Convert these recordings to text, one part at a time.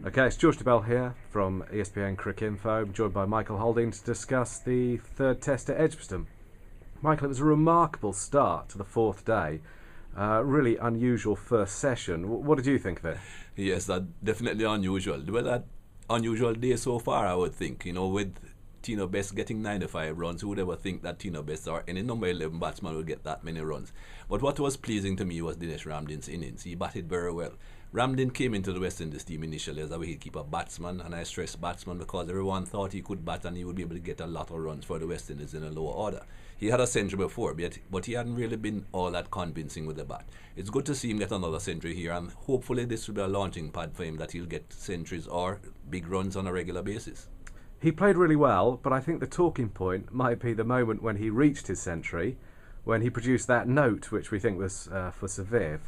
Okay, it's George DeBell here from ESPN Crick Info, joined by Michael Holding to discuss the third test at Edgbaston. Michael, it was a remarkable start to the fourth day. Really unusual first session. What did you think of it? Yes, that definitely unusual. Well, that unusual day so far, I would think. With Tino Best getting 95 runs, who would ever think that Tino Best or any number 11 batsman would get that many runs? But what was pleasing to me was Dinesh Ramdin's innings. He batted very well. Ramdin came into the West Indies team initially as a wicketkeeper batsman, and I stress batsman because everyone thought he could bat and he would be able to get a lot of runs for the West Indies in a lower order. He had a century before, but he hadn't really been all that convincing with the bat. It's good to see him get another century here, and hopefully this will be a launching pad for him that he'll get centuries or big runs on a regular basis. He played really well, but I think the talking point might be the moment when he reached his century, when he produced that note, which we think was for Seviv.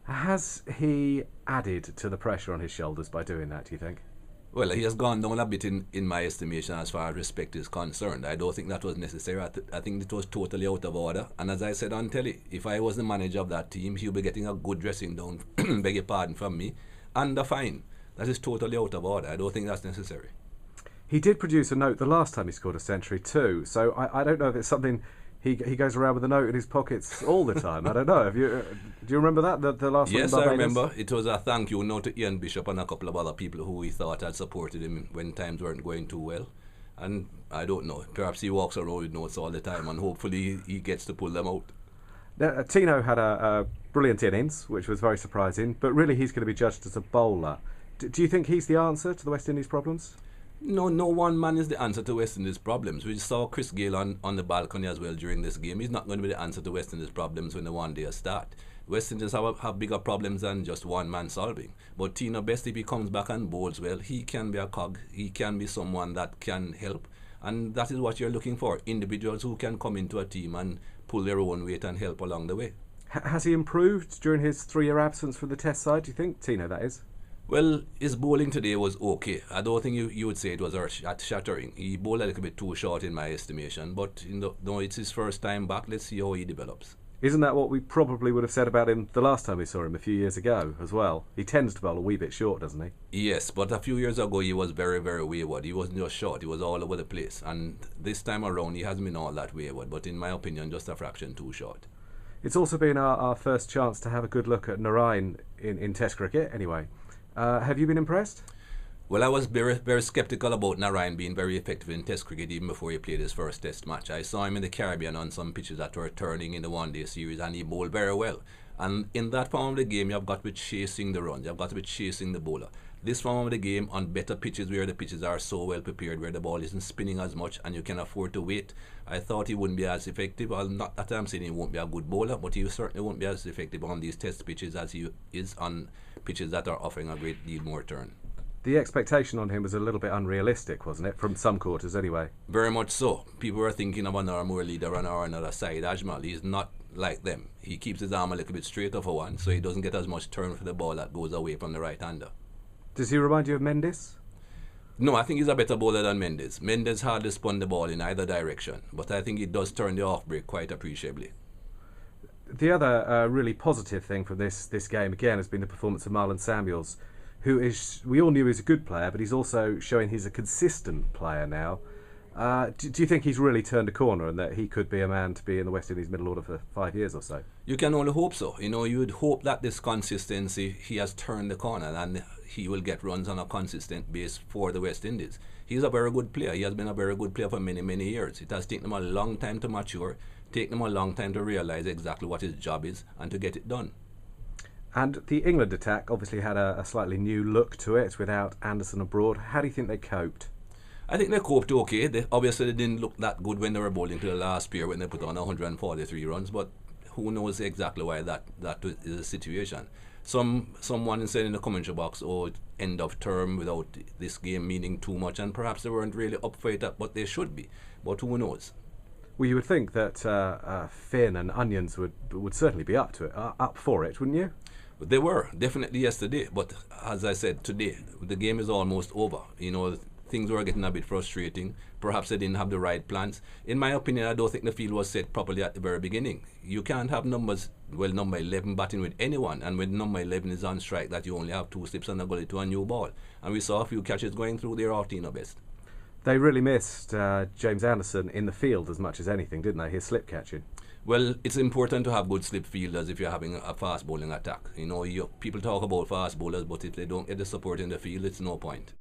Has he added to the pressure on his shoulders by doing that, do you think? Well, he has gone down a bit in my estimation as far as respect is concerned. I don't think that was necessary. I think it was totally out of order. And as I said on telly, if I was the manager of that team, he'll be getting a good dressing down, beg your pardon, from me, and a fine. That is totally out of order. I don't think that's necessary. He did produce a note the last time he scored a century too, so I don't know if it's something he goes around with a note in his pockets all the time. I don't know. Do you remember that, the last one? Yes, I remember. It was a thank you note to Ian Bishop and a couple of other people who he thought had supported him when times weren't going too well. And I don't know. Perhaps he walks around with notes all the time, and hopefully he gets to pull them out. Now, Tino had a brilliant innings, which was very surprising, but really he's going to be judged as a bowler. Do you think he's the answer to the West Indies' problems? No one man is the answer to West Indies' problems. We saw Chris Gayle on the balcony as well during this game. He's not going to be the answer to West Indies' problems when the one day start. West Indies have bigger problems than just one man solving. But Tino Best, if he comes back and bowls well, he can be a cog. He can be someone that can help. And that is what you're looking for. Individuals who can come into a team and pull their own weight and help along the way. Has he improved during his 3-year absence from the Test side, do you think, Tino, that is? Well, his bowling today was okay. I don't think you would say it was shattering. He bowled a little bit too short in my estimation, but though it's his first time back, let's see how he develops. Isn't that what we probably would have said about him the last time we saw him a few years ago as well? He tends to bowl a wee bit short, doesn't he? Yes, but a few years ago he was very, very wayward. He wasn't just short, he was all over the place. And this time around he hasn't been all that wayward, but in my opinion just a fraction too short. It's also been our first chance to have a good look at Narayan in Test cricket, anyway. Have you been impressed? Well, I was very, very sceptical about Narayan being very effective in Test cricket even before he played his first Test match. I saw him in the Caribbean on some pitches that were turning in the one-day series, and he bowled very well. And in that form of the game, you've got to be chasing the runs. You've got to be chasing the bowler. This form of the game, on better pitches where the pitches are so well prepared, where the ball isn't spinning as much and you can afford to wait, I thought he wouldn't be as effective. Well, not that I'm saying he won't be a good bowler, but he certainly won't be as effective on these Test pitches as he is on pitches that are offering a great deal more turn. The expectation on him was a little bit unrealistic, wasn't it? From some quarters, anyway. Very much so. People were thinking of another more leader on another side. Ajmal, he's not like them. He keeps his arm a little bit straighter for one, so he doesn't get as much turn for the ball that goes away from the right-hander. Does he remind you of Mendes? No, I think he's a better bowler than Mendes. Mendes hardly spun the ball in either direction, but I think he does turn the off-break quite appreciably. The other really positive thing from this game, again, has been the performance of Marlon Samuels, who is, we all knew he was a good player, but he's also showing he's a consistent player now. Do you think he's really turned a corner and that he could be a man to be in the West Indies middle order for 5 years or so? You can only hope so. You would hope that this consistency, he has turned the corner and he will get runs on a consistent base for the West Indies. He's a very good player. He has been a very good player for many, many years. It has taken him a long time to mature, taken him a long time to realise exactly what his job is and to get it done. And the England attack obviously had a slightly new look to it without Anderson abroad. How do you think they coped? I think they coped okay. They didn't look that good when they were bowling to the last pair when they put on 143 runs, but who knows exactly why that is the situation. Someone said in the commentary box, oh, end of term without this game meaning too much, and perhaps they weren't really up for it, but they should be. But who knows? Well, you would think that Finn and Onions would certainly be up to it, up for it, wouldn't you? They were definitely yesterday, but as I said, today the game is almost over. things were getting a bit frustrating. Perhaps they didn't have the right plans. In my opinion, I don't think the field was set properly at the very beginning. You can't have number 11 batting with anyone, and when number 11 is on strike, that you only have 2 slips on the gully to a new ball. And we saw a few catches going through there off Tino Best. They really missed James Anderson in the field as much as anything, didn't they? His slip catching. Well, it's important to have good slip fielders if you're having a fast bowling attack. People talk about fast bowlers, but if they don't get the support in the field, it's no point.